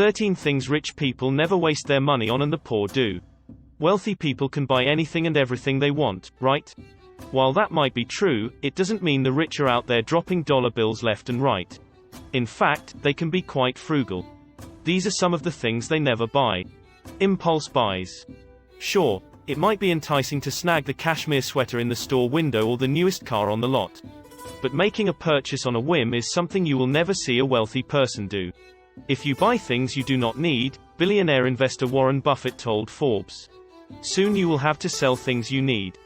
13 things rich people never waste their money on and the poor do. Wealthy people can buy anything and everything they want, right? While that might be true, it doesn't mean the rich are out there dropping dollar bills left and right. In fact, they can be quite frugal. These are some of the things they never buy. Impulse buys. Sure, it might be enticing to snag the cashmere sweater in the store window or the newest car on the lot. But making a purchase on a whim is something you will never see a wealthy person do. If you buy things you do not need, billionaire investor Warren Buffett told Forbes, soon you will have to sell things you need.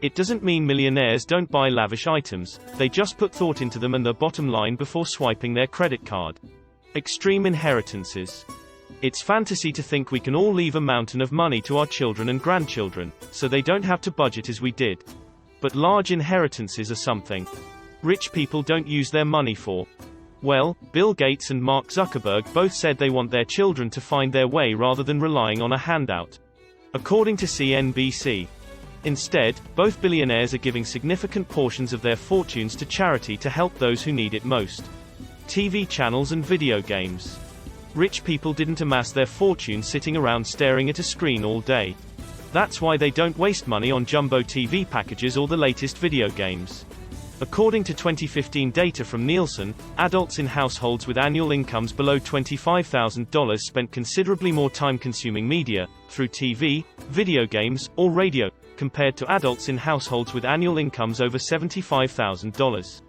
It doesn't mean millionaires don't buy lavish items, they just put thought into them and their bottom line before swiping their credit card. Extreme inheritances. It's fantasy to think we can all leave a mountain of money to our children and grandchildren, so they don't have to budget as we did. But large inheritances are something rich people don't use their money for. Well, Bill Gates and Mark Zuckerberg both said they want their children to find their way rather than relying on a handout. According to CNBC. Instead, both billionaires are giving significant portions of their fortunes to charity to help those who need it most. TV channels and video games. Rich people didn't amass their fortune sitting around staring at a screen all day. That's why they don't waste money on jumbo TV packages or the latest video games. According to 2015 data from Nielsen, adults in households with annual incomes below $25,000 spent considerably more time consuming media, through TV, video games, or radio, compared to adults in households with annual incomes over $75,000.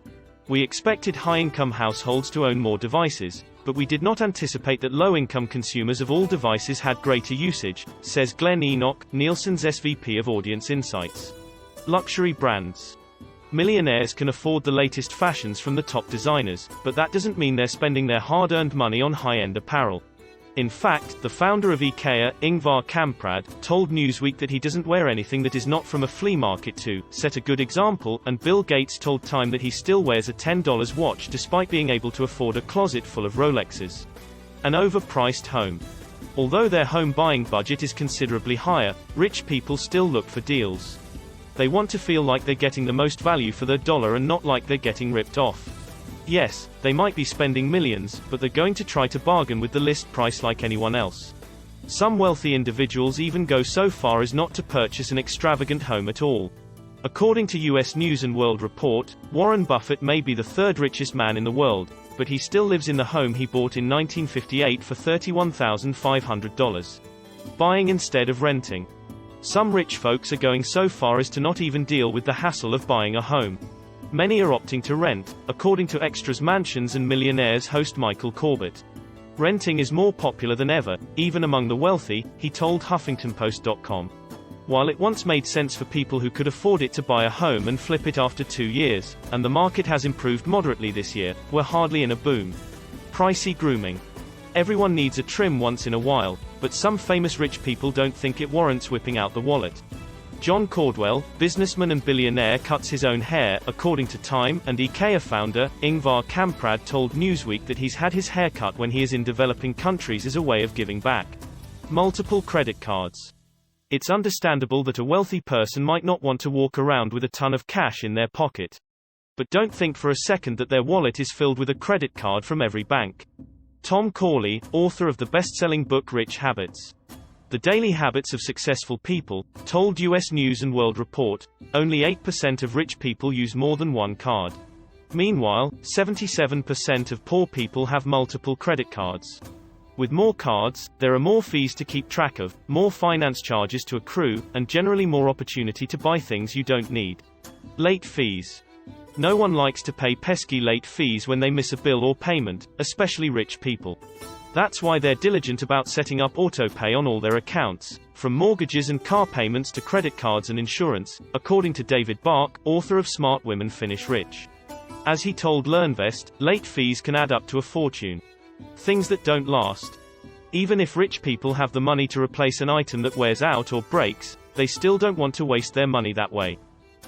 We expected high-income households to own more devices, but we did not anticipate that low-income consumers of all devices had greater usage, says Glenn Enoch, Nielsen's SVP of Audience Insights. Luxury brands. Millionaires can afford the latest fashions from the top designers, but that doesn't mean they're spending their hard-earned money on high-end apparel. In fact, the founder of IKEA, Ingvar Kamprad, told Newsweek that he doesn't wear anything that is not from a flea market to set a good example, and Bill Gates told Time that he still wears a $10 watch despite being able to afford a closet full of Rolexes. An overpriced home. Although their home buying budget is considerably higher, rich people still look for deals. They want to feel like they're getting the most value for their dollar and not like they're getting ripped off. Yes, they might be spending millions, but they're going to try to bargain with the list price like anyone else. Some wealthy individuals even go so far as not to purchase an extravagant home at all. According to US News & World Report, Warren Buffett may be the third richest man in the world, but he still lives in the home he bought in 1958 for $31,500. Buying instead of renting. Some rich folks are going so far as to not even deal with the hassle of buying a home. Many are opting to rent, according to Extras Mansions and Millionaires host Michael Corbett. Renting is more popular than ever, even among the wealthy, he told HuffingtonPost.com. While it once made sense for people who could afford it to buy a home and flip it after 2 years, and the market has improved moderately this year, we're hardly in a boom. Pricey grooming. Everyone needs a trim once in a while, but some famous rich people don't think it warrants whipping out the wallet. John Caldwell, businessman and billionaire, cuts his own hair, according to Time, and IKEA founder, Ingvar Kamprad, told Newsweek that he's had his hair cut when he is in developing countries as a way of giving back. Multiple credit cards. It's understandable that a wealthy person might not want to walk around with a ton of cash in their pocket. But don't think for a second that their wallet is filled with a credit card from every bank. Tom Corley, author of the best-selling book Rich Habits. The Daily Habits of Successful People, told US News & World Report, only 8% of rich people use more than one card. Meanwhile, 77% of poor people have multiple credit cards. With more cards, there are more fees to keep track of, more finance charges to accrue, and generally more opportunity to buy things you don't need. Late fees. No one likes to pay pesky late fees when they miss a bill or payment, especially rich people. That's why they're diligent about setting up autopay on all their accounts, from mortgages and car payments to credit cards and insurance, according to David Bark, author of Smart Women Finish Rich. As he told LearnVest, late fees can add up to a fortune. Things that don't last. Even if rich people have the money to replace an item that wears out or breaks, they still don't want to waste their money that way.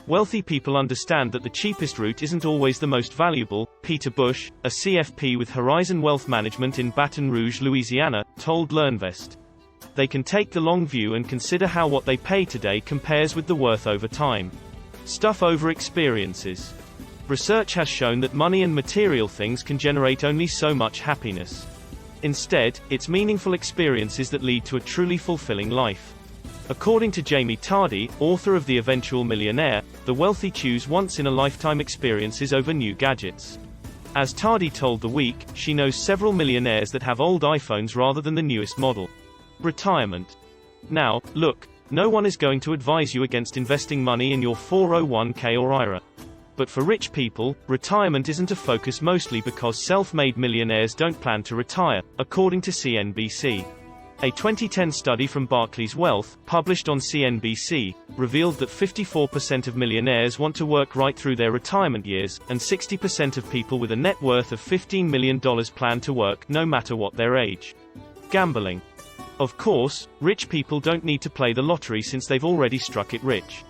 Wealthy people understand that the cheapest route isn't always the most valuable. Peter Bush, a CFP with Horizon Wealth Management in Baton Rouge, Louisiana, told LearnVest. They can take the long view and consider how what they pay today compares with the worth over time. Stuff over experiences. Research has shown that money and material things can generate only so much happiness. Instead, it's meaningful experiences that lead to a truly fulfilling life. According to Jamie Tardy, author of The Eventual Millionaire, the wealthy choose once-in-a-lifetime experiences over new gadgets. As Tardy told The Week, she knows several millionaires that have old iPhones rather than the newest model. Retirement. Now, look, no one is going to advise you against investing money in your 401k or IRA. But for rich people, retirement isn't a focus, mostly because self-made millionaires don't plan to retire, according to CNBC. A 2010 study from Barclays Wealth, published on CNBC, revealed that 54% of millionaires want to work right through their retirement years, and 60% of people with a net worth of $15 million plan to work no matter what their age. Gambling. Of course, rich people don't need to play the lottery since they've already struck it rich.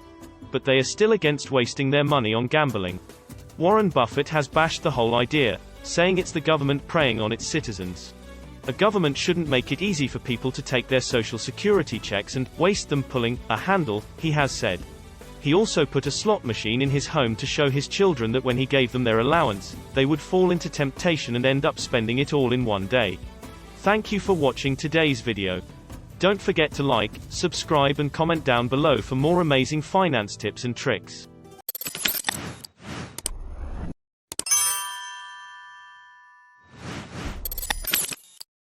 But they are still against wasting their money on gambling. Warren Buffett has bashed the whole idea, saying it's the government preying on its citizens. A government shouldn't make it easy for people to take their social security checks and waste them pulling a handle, he has said. He also put a slot machine in his home to show his children that when he gave them their allowance, they would fall into temptation and end up spending it all in one day. Thank you for watching today's video. Don't forget to like, subscribe and comment down below for more amazing finance tips and tricks.